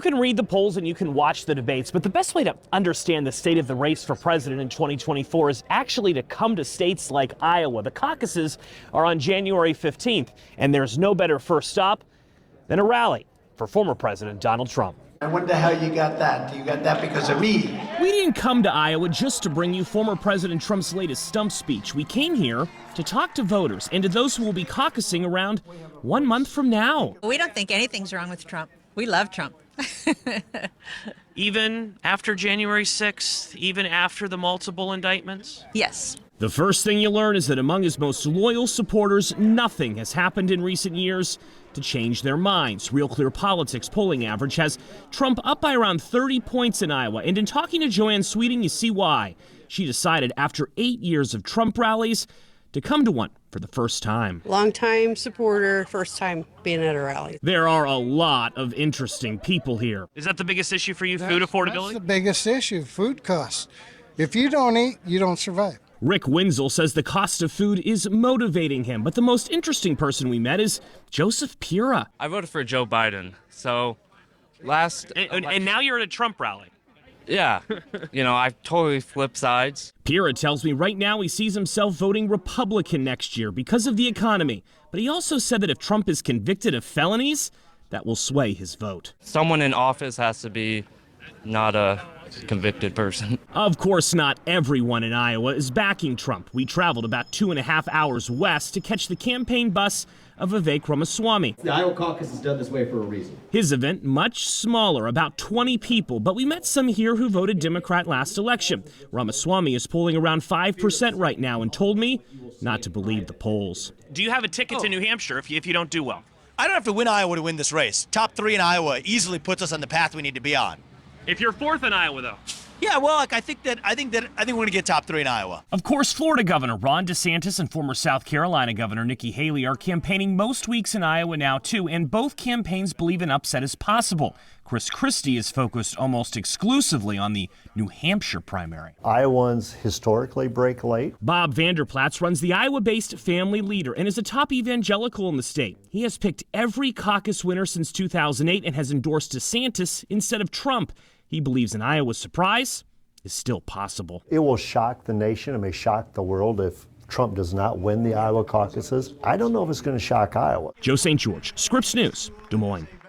can read the polls and you can watch the debates, but the best way to understand the state of the race for president in 2024 is actually to come to states like Iowa. The caucuses are on January 15th, and there's no better first stop than a rally for former President Donald Trump. I wonder how you got that. You got that because of me. We didn't come to Iowa just to bring you former President Trump's latest stump speech. We came here to talk to voters and to those who will be caucusing around 1 month from now. We don't think anything's wrong with Trump. We love Trump. Even after January 6th, even after the multiple indictments? Yes. The first thing you learn is that among his most loyal supporters, nothing has happened in recent years to change their minds. Real Clear Politics polling average has Trump up by around 30 points in Iowa. And in talking to Joanne Sweeting, you see why. She decided after 8 years of Trump rallies to come to one for the first time. Longtime supporter, first time being at a rally. There are a lot of interesting people here. Is that the biggest issue for you, food affordability? That's the biggest issue, food costs. If you don't eat, you don't survive. Rick Wenzel says the cost of food is motivating him, but the most interesting person we met is Joseph Pura. I voted for Joe Biden, so And now you're at a Trump rally. yeah, I totally flipped sides. Pura tells me right now he sees himself voting Republican next year because of the economy, but he also said that if Trump is convicted of felonies, that will sway his vote. Someone in office has to be not a convicted person. Of course, not everyone in Iowa is backing Trump. We traveled about 2.5 hours west to catch the campaign bus of Vivek Ramaswamy. The Iowa Caucus is done this way for a reason. His event, much smaller, about 20 people, but we met some here who voted Democrat last election. Ramaswamy is polling around 5% right now and told me not to believe the polls. Do you have a ticket to New Hampshire if you don't do well? I don't have to win Iowa to win this race. Top 3 in Iowa easily puts us on the path we need to be on. If you're fourth in Iowa, though. Yeah, well, I think we're going to get top 3 in Iowa. Of course, Florida Governor Ron DeSantis and former South Carolina Governor Nikki Haley are campaigning most weeks in Iowa now, too, and both campaigns believe an upset is possible. Chris Christie is focused almost exclusively on the New Hampshire primary. Iowans historically break late. Bob Vanderplatz runs the Iowa-based Family Leader and is a top evangelical in the state. He has picked every caucus winner since 2008 and has endorsed DeSantis instead of Trump. He believes an Iowa surprise is still possible. It will shock the nation. It may shock the world if Trump does not win the Iowa caucuses. I don't know if it's going to shock Iowa. Joe St. George, Scripps News, Des Moines.